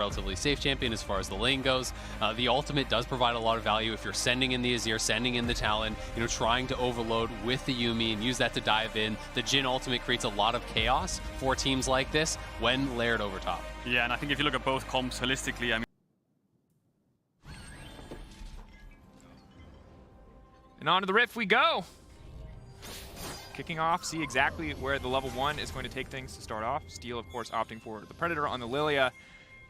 relatively safe champion as far as the lane goes. The ultimate does provide a lot of value if you're sending in the Azir, sending in the Talon, you know, trying to overload with the Yuumi and use that to dive in. The Jhin ultimate creates a lot of chaos for teams like this when layered over top. Yeah, and I think if you look at both comps holistically, I mean, and on to the Rift we go. Kicking off, see exactly where the level 1 is going to take things to start off. Steel, of course, opting for the Predator on the Lilia.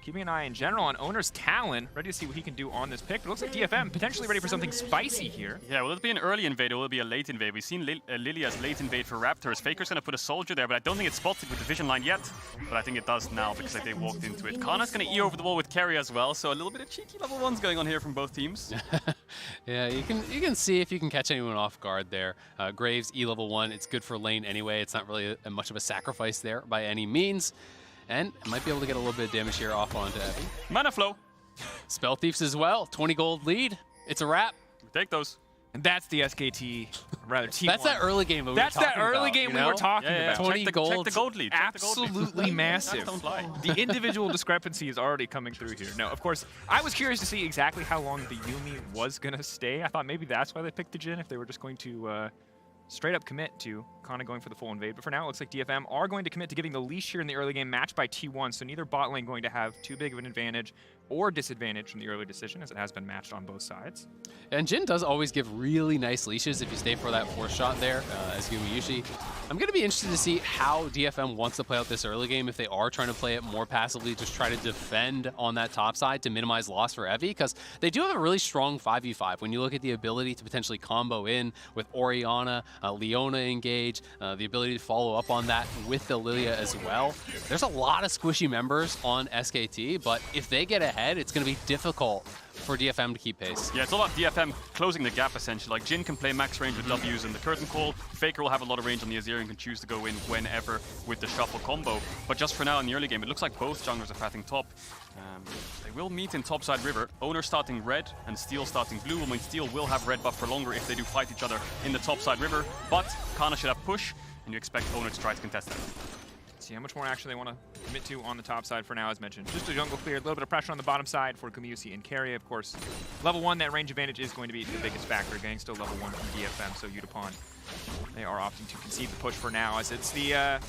Keeping an eye in general on Owner's Talon, ready to see what he can do on this pick. But it looks like DFM potentially ready for something spicy here. yeah, will it be an early invade or will it be a late invade? We've seen Lilia's late invade for Raptors. Faker's going to put a soldier there, but I don't think it's spotted with the vision line yet. But I think it does now because like, they walked into it. Kana's going to E over the wall with Carry as well, so a little bit of cheeky level 1s going on here from both teams. Yeah, you can see if you can catch anyone off guard there. Graves E level 1, it's good for lane anyway. It's not really much of a sacrifice there by any means. And might be able to get a little bit of damage here off onto Evie. Mana flow. Spell Thieves as well. 20 gold lead. It's a wrap. We take those. And that's the SKT, rather T1. That's that early game that we were talking about. That's that early game we were talking about. 20 gold. Check the gold lead. Absolutely massive. Don't lie. The individual discrepancy is already coming through here. No, of course, I was curious to see exactly how long the Yuumi was going to stay. I thought maybe that's why they picked the Jhin, if they were just going to straight up commit to Kana going for the full invade. But for now, it looks like DFM are going to commit to giving the leash here in the early game, matched by T1. So neither bot lane going to have too big of an advantage or disadvantage from the early decision, as it has been matched on both sides. And Jhin does always give really nice leashes if you stay for that fourth shot there as Gumayushi. I'm going to be interested to see how DFM wants to play out this early game, if they are trying to play it more passively, just try to defend on that top side to minimize loss for Evie, because they do have a really strong 5v5. When you look at the ability to potentially combo in with Orianna, Leona engage, the ability to follow up on that with the Lilia as well. There's a lot of squishy members on SKT, but if they get ahead, it's going to be difficult for DFM to keep pace. Yeah, it's all about DFM closing the gap, essentially. Like, Jhin can play max range with W's and the curtain call. Faker will have a lot of range on the Azir and can choose to go in whenever with the shuffle combo. But just for now in the early game, it looks like both junglers are pathing top. They will meet in topside river. Owner starting red and Steel starting blue. I mean, Steel will have red buff for longer if they do fight each other in the topside river. But Kana should have push, and you expect Owner to try to contest that. See how much more action they want to commit to on the top side for now, as mentioned. Just a jungle clear, a little bit of pressure on the bottom side for Gumayusi and Carry. Of course, level 1, that range advantage is going to be the biggest factor. Getting still level 1 from DFM, so Udapon, they are opting to concede the push for now, as it's the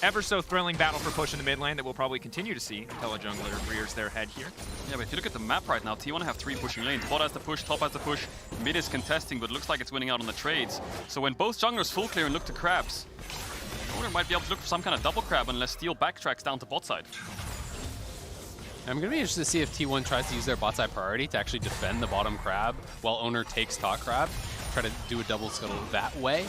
ever so thrilling battle for push in the mid lane that we'll probably continue to see until a jungler rears their head here. Yeah, but if you look at the map right now, T1 have 3 pushing lanes. Bot has the push, top has the push, mid is contesting, but looks like it's winning out on the trades. So when both junglers full clear and look to crabs, Owner might be able to look for some kind of double crab unless Steel backtracks down to bot side. I'm going to be interested to see if T1 tries to use their bot side priority to actually defend the bottom crab while Owner takes top crab, try to do a double scuttle that way,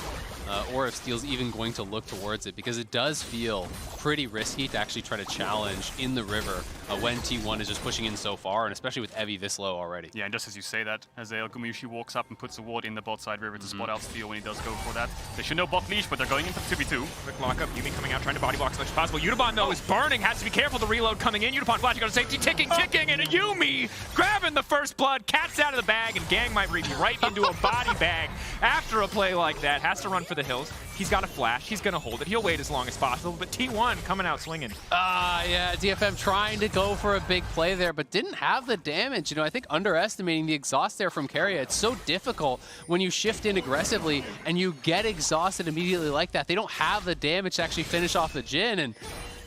or if Steel's even going to look towards it, because it does feel pretty risky to actually try to challenge in the river when T1 is just pushing in so far, and especially with Evie this low already. Yeah, and just as you say that, as Gumayushi walks up and puts a ward in the bot side river to spot out Steel when he does go for that. They should know bot leash, but they're going into 2v2. Quick lockup, Yuumi coming out, trying to body block as much as possible. Udapon, though, is burning, has to be careful. The reload coming in. Udapon flashing on safety, ticking, and a Yuumi grabbing the first blood. Cat's out of the bag, and Gang might reach right into a body bag after a play like that. Has to run for the hills. He's got a flash. He's going to hold it. He'll wait as long as possible, but T1 coming out swinging. Yeah, DFM trying to go for a big play there, but didn't have the damage. You know, I think underestimating the exhaust there from Carrier. It's so difficult when you shift in aggressively and you get exhausted immediately like that. They don't have the damage to actually finish off the Jhin, and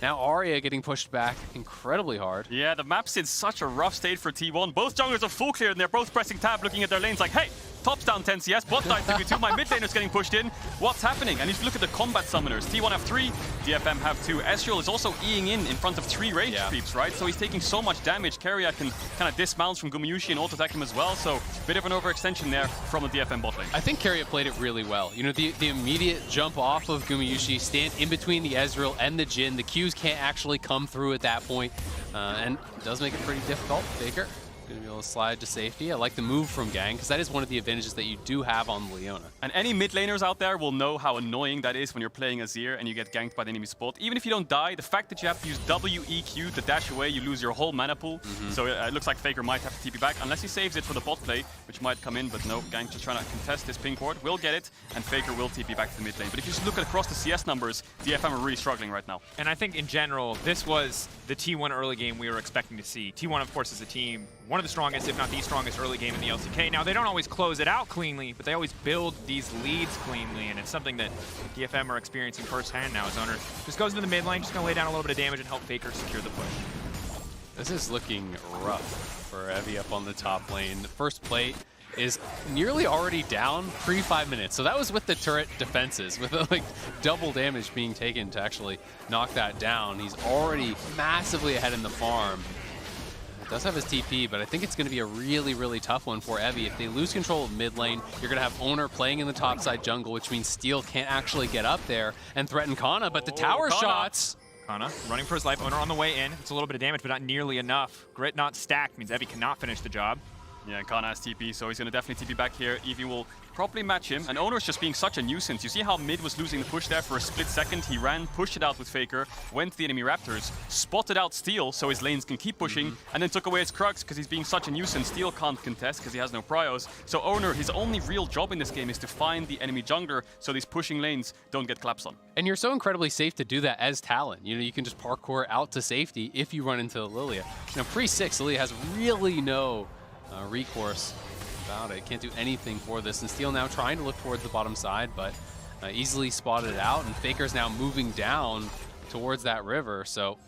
now Arya getting pushed back incredibly hard. Yeah, the map's in such a rough state for T1. Both junglers are full clear and they're both pressing tab, looking at their lanes like, hey, top's down 10 CS, bot side 2v2, my mid laner's getting pushed in. What's happening? And if you look at the combat summoners, T1 have 3, DFM have 2. Ezreal is also Eing in front of 3 range creeps, right? So he's taking so much damage. Carrier can kind of dismount from Gumayushi and auto-attack him as well. So bit of an overextension there from the DFM bot lane. I think Carrier played it really well. You know, the immediate jump off of Gumayushi, stand in between the Ezreal and the Jhin. The Qs can't actually come through at that point, and it does make it pretty difficult. Faker Gonna be able to slide to safety. I like the move from Gang, because that is one of the advantages that you do have on Leona. And any mid laners out there will know how annoying that is when you're playing Azir and you get ganked by the enemy spot. Even if you don't die, the fact that you have to use WEQ to dash away, you lose your whole mana pool. So it looks like Faker might have to TP back, unless he saves it for the bot play, which might come in, but no, Gang just trying to contest this ping ward. Will get it, and Faker will TP back to the mid lane. But if you just look at across the CS numbers, DFM are really struggling right now. And I think in general, this was the T1 early game we were expecting to see. T1, of course, is a team, one of the strongest, if not the strongest early game in the LCK. Now, they don't always close it out cleanly, but they always build these leads cleanly, and it's something that DFM are experiencing firsthand now. As Owner just goes into the mid lane, just gonna lay down a little bit of damage and help Faker secure the push. This is looking rough for Evie up on the top lane. The first plate is nearly already down pre-5 minutes. So that was with the turret defenses, with like double damage being taken to actually knock that down. He's already massively ahead in the farm. It does have his TP, but I think it's going to be a really, really tough one for Evie. If they lose control of mid lane, you're going to have Owner playing in the topside jungle, which means Steel can't actually get up there and threaten Kana, but the tower Kana. shots... Kana running for his life, Owner on the way in. It's a little bit of damage, but not nearly enough. Grit not stacked means Evie cannot finish the job. Yeah, and Kana has TP, so he's going to definitely TP back here. Eevee will probably match him, and Owner's just being such a nuisance. You see how mid was losing the push there for a split second? He ran, pushed it out with Faker, went to the enemy Raptors, spotted out Steel so his lanes can keep pushing, and then took away his Krugs because he's being such a nuisance. Steel can't contest because he has no pryos. So Owner, his only real job in this game is to find the enemy jungler so these pushing lanes don't get collapsed on. And you're so incredibly safe to do that as Talon. You know, you can just parkour out to safety if you run into Lilia. Now, pre-6, Lilia has really no recourse about it. Can't do anything for this. And Steel now trying to look towards the bottom side, but easily spotted out. And Faker's now moving down towards that river. So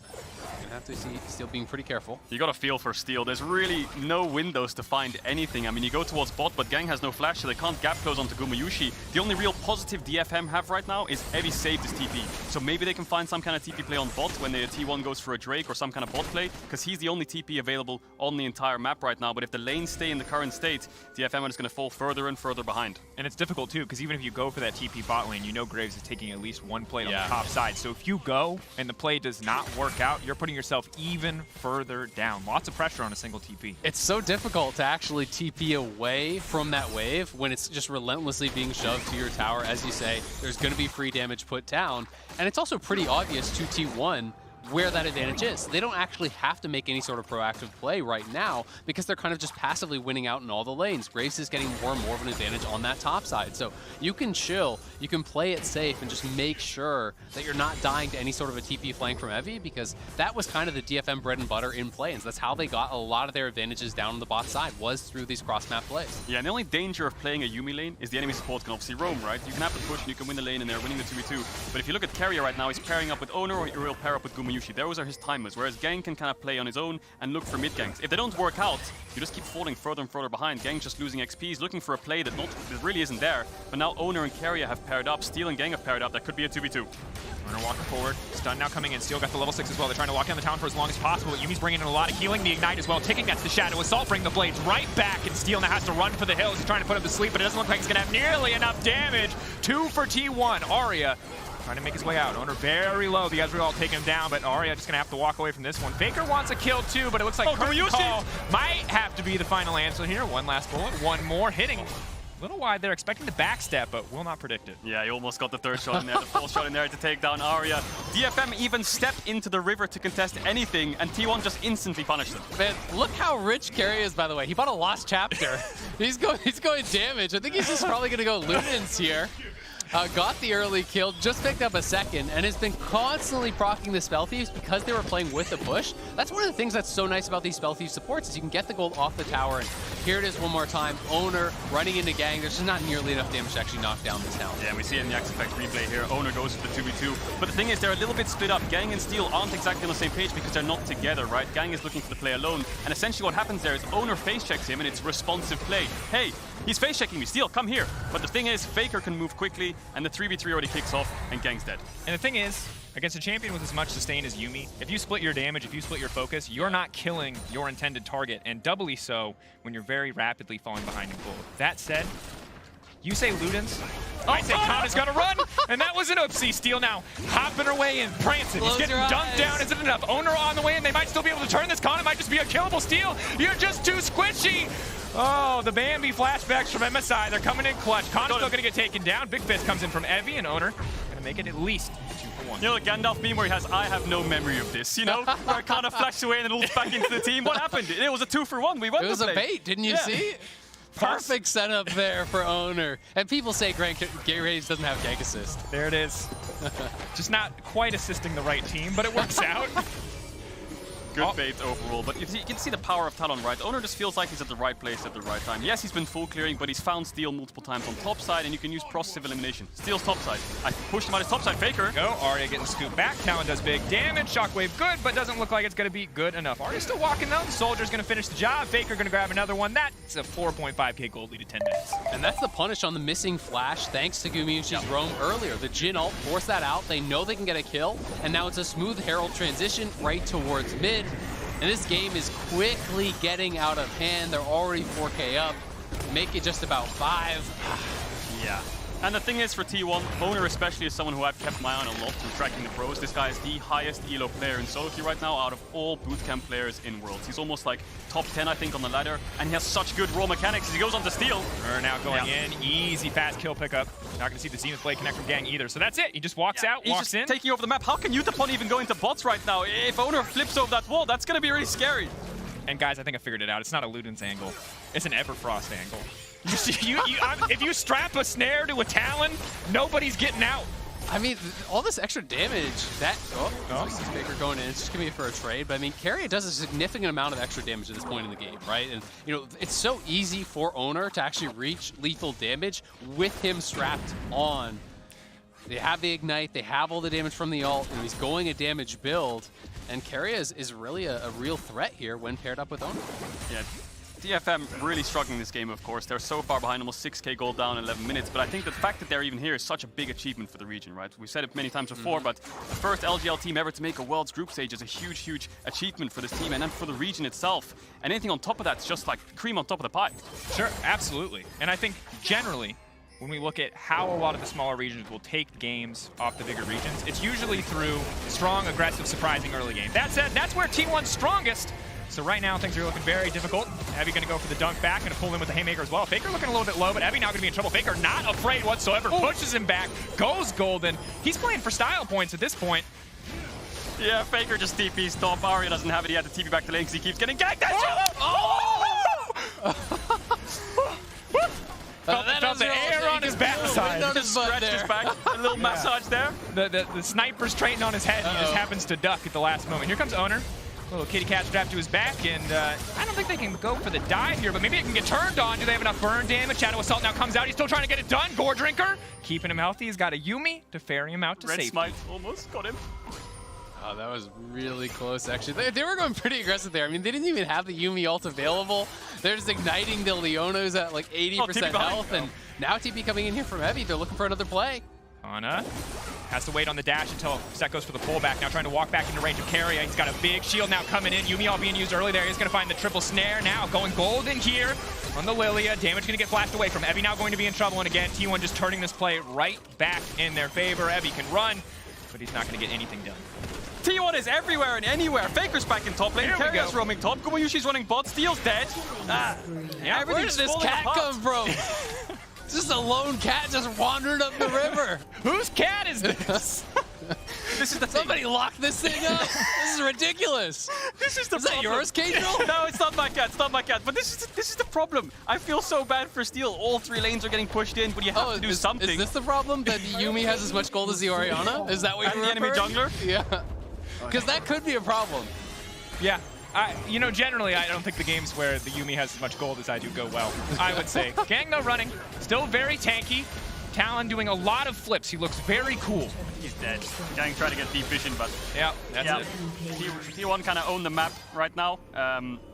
you're gonna have to see Steel being pretty careful. You got a feel for Steel. There's really no windows to find anything. I mean, you go towards bot, but Gang has no flash, so they can't gap close onto Gumayushi. The only real positive DFM have right now is Evie saved his TP. So maybe they can find some kind of TP play on bot when the T1 goes for a Drake or some kind of bot play, because he's the only TP available on the entire map right now. But if the lanes stay in the current state, DFM are just going to fall further and further behind. And it's difficult too, because even if you go for that TP bot lane, you know Graves is taking at least one plate on the top side. So if you go and the play does not work out, you're putting yourself even further down. Lots of pressure on a single TP. It's so difficult to actually TP away from that wave when it's just relentlessly being shoved to your tower. As you say, there's going to be free damage put down. And it's also pretty obvious to T1 where that advantage is. They don't actually have to make any sort of proactive play right now because they're kind of just passively winning out in all the lanes. Graves is getting more and more of an advantage on that top side. So you can chill, you can play it safe and just make sure that you're not dying to any sort of a TP flank from Evie, because that was kind of the DFM bread and butter in play. And that's how they got a lot of their advantages down on the bot side, was through these cross-map plays. Yeah, and the only danger of playing a Yuumi lane is the enemy support can obviously roam, right? You can have the push and you can win the lane and they're winning the 2v2. But if you look at Carrier right now, he's pairing up with Owner or he will pair up with Gumayushi. Those are his timers, whereas Gang can kind of play on his own and look for mid ganks. If they don't work out, you just keep falling further and further behind. Gang's just losing XP. He's looking for a play that really isn't there. But now Owner and Carrier have paired up. Steel and Gang have paired up. That could be a 2v2. Owner walking forward. Stun now coming in. Steel got the level 6 as well. They're trying to lock down the town for as long as possible. But Yumi's bringing in a lot of healing. The Ignite as well. Taking that's the Shadow. Assault bring the blades right back. And Steel now has to run for the hills. He's trying to put him to sleep, but it doesn't look like he's going to have nearly enough damage. 2 for T1. Arya trying to make his way out. Owner very low. The Ezreal take him down, but Arya just going to have to walk away from this one. Faker wants a kill too, but it looks like Curtain Call might have to be the final answer here. One last bullet. One more hitting. A little wide there, expecting the backstep, but will not predict it. Yeah, he almost got the third shot in there, the fourth shot in there to take down Arya. DFM even stepped into the river to contest anything, and T1 just instantly punished him. Man, look how rich Carrier is, by the way. He bought a Lost Chapter. he's going damage. I think he's just probably going to go Lunens here. Got the early kill, just picked up a second, and has been constantly proccing the Spell Thieves because they were playing with the push. That's one of the things that's so nice about these Spell Thief supports, is you can get the gold off the tower, and here it is one more time. Owner running into Gang. There's just not nearly enough damage to actually knock down this town. Yeah, we see it in the Axe Effect replay here. Owner goes for the 2v2. But the thing is, they're a little bit split up. Gang and Steel aren't exactly on the same page because they're not together, right? Gang is looking for the play alone, and essentially what happens there is Owner face checks him, and it's responsive play. Hey, he's face checking me. Steel, come here. But the thing is, Faker can move quickly, and the 3v3 already kicks off, and Gang's dead. And the thing is, against a champion with as much sustain as Yuumi, if you split your damage, if you split your focus, you're not killing your intended target, and doubly so when you're very rapidly falling behind in gold. That said, You say Ludens, I say Kana's gonna run, and that was an oopsie. Steel now hopping her way in, prancing. He's getting dunked down. Is it enough? Owner on the way in. They might still be able to turn this. Kana might just be a killable. Steel, you're just too squishy. Oh, the Bambi flashbacks from MSI. They're coming in clutch. Kana's still gonna get taken down. Big fist comes in from Evie, and Owner gonna make it at least 2-for-1. You know the Gandalf meme where he has, I have no memory of this, you know? Where it kind of flashed away and it loops back into the team. What happened? It was a 2-for-1. We won It was the a play. bait, didn't you see? Perfect setup there for Owner. And people say Gary Rage doesn't have gank assist. There it is. Just not quite assisting the right team, but it works out. Good bait overall, but you can see the power of Talon, right? Owner just feels like he's at the right place at the right time. Yes, he's been full clearing, but he's found Steel multiple times on top side, and you can use process of elimination. Steel's top side. I pushed him on his top side. Faker. Go. Arya getting scooped back. Talon does big damage. Shockwave good, but doesn't look like it's going to be good enough. Arya's still walking though. The Soldier's going to finish the job. Faker going to grab another one. That's a 4.5k gold lead to 10 minutes. And that's the punish on the missing flash thanks to Gumiushi's roam earlier. The Jhin ult forced that out. They know they can get a kill, and now it's a smooth Herald transition right towards mid. And this game is quickly getting out of hand. They're already 4K up. Make it just about 5. Yeah. And the thing is for T1, Owner especially is someone who I've kept my eye on a lot from tracking the pros. This guy is the highest elo player in solo queue right now out of all bootcamp players in Worlds. He's almost like top 10, I think, on the ladder, and he has such good raw mechanics as he goes on to Steel. Now going in, easy fast kill pickup. Not gonna see the Zenith Blade connect from Gang either, so that's it. He just walks out, He's walks just in. taking over the map. How can Utapon even go into bots right now? If Owner flips over that wall, that's gonna be really scary. And guys, I think I figured it out. It's not a Ludens angle. It's an Everfrost angle. If you strap a snare to a Talon, nobody's getting out. I mean, all this extra damage, that... This is Faker going in. It's just going to be for a trade. But, I mean, Carrier does a significant amount of extra damage at this point in the game, right? And, you know, it's so easy for Owner to actually reach lethal damage with him strapped on. They have the Ignite. They have all the damage from the ult. And he's going a damage build. And Carrier is really a real threat here when paired up with Owner. Yeah. DFM really struggling this game, of course. They're so far behind, almost 6k gold down in 11 minutes. But I think the fact that they're even here is such a big achievement for the region, right? We've said it many times before, but the first LGL team ever to make a World's group stage is a huge, huge achievement for this team and then for the region itself. And anything on top of that's just like cream on top of the pie. Sure, absolutely. And I think generally, when we look at how a lot of the smaller regions will take games off the bigger regions, it's usually through strong, aggressive, surprising early game. That said, that's where T1's strongest. So right now, things are looking very difficult. Evie going to go for the dunk back, going to pull in with the haymaker as well. Faker looking a little bit low, but Evie now going to be in trouble. Faker not afraid whatsoever, pushes him back, goes golden. He's playing for style points at this point. Yeah, Faker just TP's top. Arya doesn't have it yet. The TP back to lane because he keeps getting ganked. Felt the air on his backside. Just scratched his back. A little massage there. The sniper's training on his head, and he just happens to duck at the last moment. Here comes Owner. Little kitty cat strapped to his back, and I don't think they can go for the dive here, but maybe it can get turned on. Do they have enough burn damage? Shadow Assault now comes out. He's still trying to get it done. Gore Drinker keeping him healthy. He's got a Yuumi to ferry him out to safety. Red Smite almost got him. Oh, that was really close, actually. They were going pretty aggressive there. I mean, they didn't even have the Yuumi ult available. They're just igniting the Leonos at like 80% health, and now TP coming in here from Evie. They're looking for another play. Ana has to wait on the dash until Set goes for the pullback. Now trying to walk back into range of Carrier. He's got a big shield now coming in. Yuumi all being used early there. He's going to find the triple snare now. Going golden here on the Lilia. Damage going to get flashed away from Evie. Now going to be in trouble. And again, T1 just turning this play right back in their favor. Evie can run, but he's not going to get anything done. T1 is everywhere and anywhere. Faker's back in top lane. Carrier's roaming top. Gumayushi's running bot. Steel's dead. Yeah, where did this cat come from? Just a lone cat just wandering up the river. Whose cat is this? This is the Somebody lock this thing up. This is ridiculous. This is the Is that yours, Kangel? No, it's not my cat. It's not my cat. But this is the problem. I feel so bad for Steel. All 3 lanes are getting pushed in, but you have to do something. Is this the problem? That Yuumi has as much gold as the Orianna? Is that what you're the enemy jungler? Yeah. Because that could be a problem. Yeah. You know, generally, I don't think the games where the Yuumi has as much gold as I do go well, I would say. Gang, though, running. Still very tanky. Talon doing a lot of flips. He looks very cool. He's dead. Gang trying to get deep vision, but... Yeah, that's it. T1 kind of own the map right now.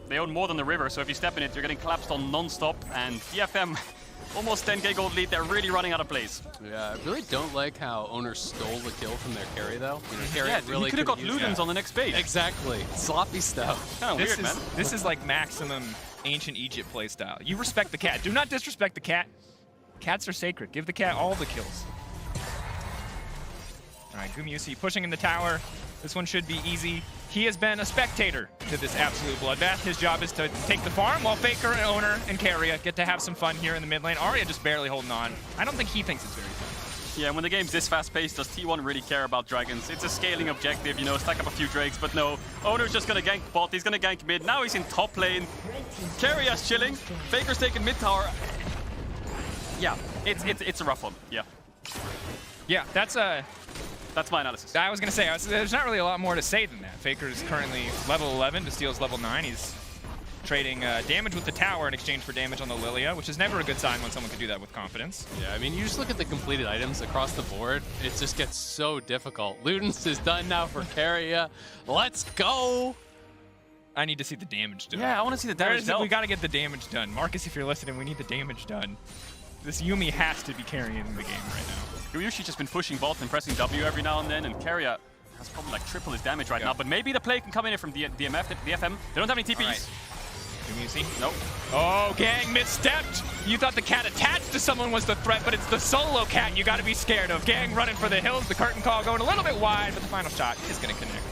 They own more than the river, so if you step in it, you're getting collapsed on non-stop. And DFM, almost 10k gold lead. They're really running out of plays. Yeah, I really don't like how Owner stole the kill from their carry, though. You know, carry really he could have got Ludens on the next base. Exactly. Sloppy stuff. Kind of weird, man. This is like maximum ancient Egypt playstyle. You respect the cat. Do not disrespect the cat. Cats are sacred. Give the cat all the kills. All right, Gumiusi pushing in the tower. This one should be easy. He has been a spectator to this absolute bloodbath. His job is to take the farm while Faker and Owner and Keria get to have some fun here in the mid lane. Arya just barely holding on. I don't think he thinks it's very fun. Yeah, when the game's this fast-paced, does T1 really care about dragons? It's a scaling objective, you know, stack up a few drakes, but no. Owner's just gonna gank bot, he's gonna gank mid. Now he's in top lane. Keria's chilling. Faker's taking mid tower. Yeah, it's a rough one. Yeah. Yeah, that's my analysis. I was going to say, there's not really a lot more to say than that. Faker is currently level 11, Steel's level 9. He's trading damage with the tower in exchange for damage on the Lilia, which is never a good sign when someone can do that with confidence. Yeah, I mean, you just look at the completed items across the board, it just gets so difficult. Ludens is done now for Keria. Let's go! I need to see the damage done. Yeah, I want to see the damage done. We got to get the damage done. Marcus, if you're listening, we need the damage done. This Yuumi has to be carrying the game right now. Gumiushi just been pushing bot and pressing W every now and then, and Keria has probably like triple his damage right now, but maybe the play can come in from DFM. They don't have any TPs. Right. Gumiusi? Nope. Oh, gang misstepped! You thought the cat attached to someone was the threat, but it's the solo cat you got to be scared of. Gang running for the hills, the curtain call going a little bit wide, but the final shot is going to connect.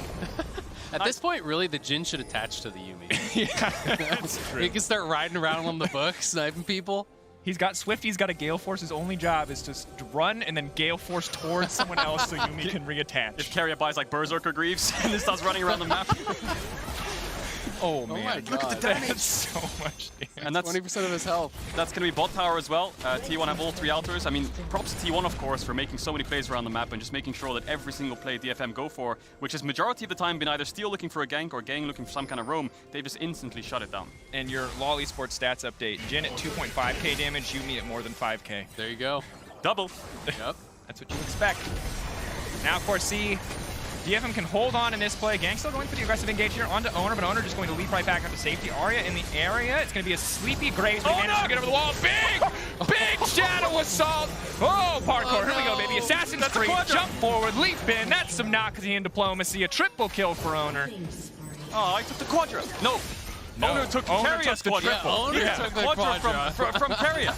At this point, really, the Jhin should attach to the Yuumi. Yeah, that's true. He can start riding around on the book, sniping people. He's got Swift, he's got a Gale Force. His only job is to run and then Gale Force towards someone else so Yuumi can reattach. If Keria buys like Berserker Greaves and then starts running around the map. Oh man, my God. look at the damage. That's so much damage. And that's 20% of his health. That's going to be bot tower as well. T1 have all 3 altars. I mean, props to T1, of course, for making so many plays around the map and just making sure that every single play DFM go for, which has majority of the time been either Steel looking for a gank or Gang looking for some kind of roam, they've just instantly shut it down. And your LoL Esports stats update, Jhin at 2.5k damage, Yuumi at more than 5k. There you go. Double. Yep. That's what you expect. Now, of course, see, DFM can hold on in this play. Gang still going for the aggressive engage here onto Owner, but Owner just going to leap right back onto safety. Arya in the area. It's going to be a sleepy Graves, but he manages to get over the wall. Big shadow assault. Oh, parkour. Here we go, baby. Assassin's Creed. Jump forward, leap in. That's some Nakazi in diplomacy. A triple kill for Owner. Oh, I took the Quadra. No. Owner took Keria's Quadra. Yeah, Owner took the Quadra. From Keria.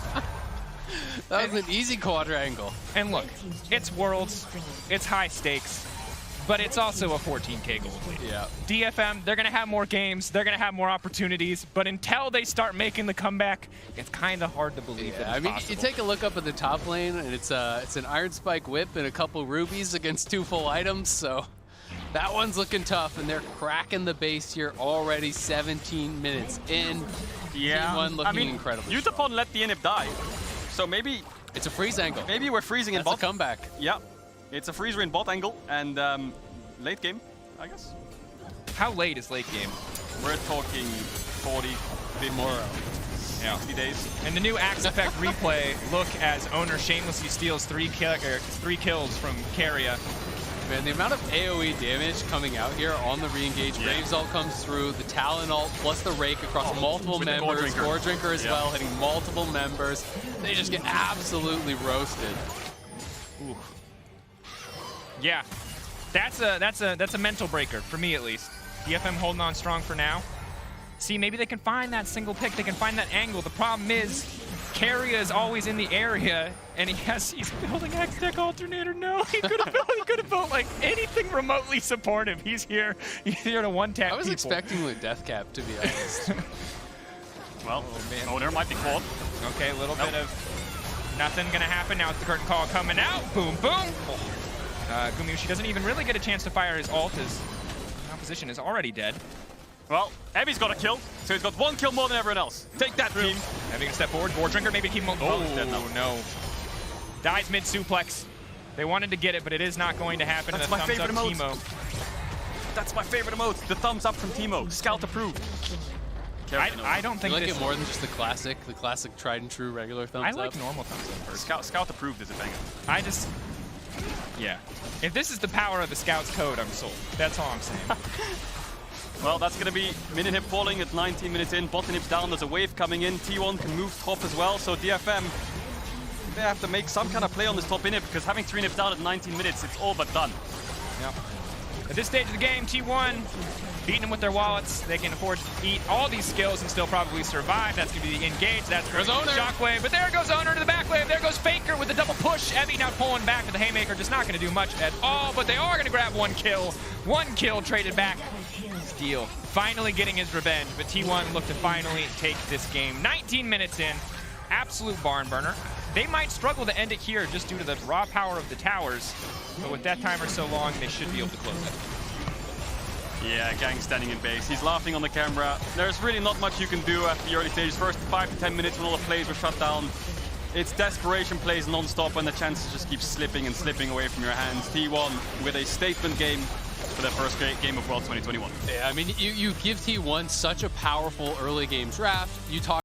That was an easy quadrangle. And look, it's Worlds. It's high stakes. But it's also a 14k gold lead. Yeah. DFM, they're going to have more games, they're going to have more opportunities, but until they start making the comeback, it's kind of hard to believe that it's I mean, possible. you take a look up at the top lane, and it's an Iron Spike whip and a couple rubies against 2 full items, so that one's looking tough, and they're cracking the base here already 17 minutes in. Yeah. T1 looking incredible. Utapon let the inhib die, so maybe it's a freeze angle. Maybe we're freezing in That's bot. a comeback. Yeah. It's a freezer in bot angle, and late game, I guess. How late is late game? We're talking 40, a bit more, 60 days. And the new Axe Effect replay, look as Owner shamelessly steals 3 kills from Keria. Man, the amount of AoE damage coming out here on the re-engage. Graves ult comes through, the Talon ult plus the Rake across multiple with the members. Gore Drinker as well, hitting multiple members. They just get absolutely roasted. Ooh. Yeah, that's a mental breaker for me at least. DFM holding on strong for now. See, maybe they can find that single pick, they can find that angle. The problem is, Keria is always in the area, and he's building X-Deck Alternator. No, he could have built like anything remotely supportive. He's here to one-tap I was people. expecting the death cap, to be honest. Well, Owner might be caught. Okay, a little bit of nothing gonna happen. Now it's the curtain call coming out. Boom, boom. Gumiushi doesn't even really get a chance to fire his ult as the opposition is already dead. Well, Evie's got a kill, so he's got 1 kill more than everyone else. Take that, team. Having a step forward, Gore Drinker maybe keep him. Oh, dead now. no. Dies mid suplex. They wanted to get it, but it is not going to happen. That's the my thumbs favorite up emote. Teemo. That's my favorite emote. The thumbs up from Teemo. Scout approved. I don't You think like this it more than just the classic tried and true regular thumbs I up? like normal thumbs up first. Scout approved is a banger. Yeah. If this is the power of the Scout's code, I'm sold. That's all I'm saying. Well, that's going to be mid inhib falling at 19 minutes in. Bot inhib's down. There's a wave coming in. T1 can move top as well. So DFM, they have to make some kind of play on this top inhib because having 3 inhibs down at 19 minutes, it's all but done. Yep. At this stage of the game, T1 beating them with their wallets. They can afford to eat all these skills and still probably survive. That's going to be the engage. That's going to be Shockwave. But there goes Owner to the back wave. There goes Faker with the double push. Evie now pulling back with the Haymaker. Just not going to do much at all. But they are going to grab one kill. One kill traded back. Steel finally getting his revenge. But T1 look to finally take this game. 19 minutes in. Absolute barn burner. They might struggle to end it here just due to the raw power of the towers. But with that timer so long, they should be able to close it. Yeah, Gang standing in base. He's laughing on the camera. There's really not much you can do after the early stages. First 5 to 10 minutes when all the plays were shut down. It's desperation plays non-stop and the chances just keep slipping and slipping away from your hands. T1 with a statement game for their first game of Worlds 2021. Yeah, I mean, you give T1 such a powerful early game draft. You talk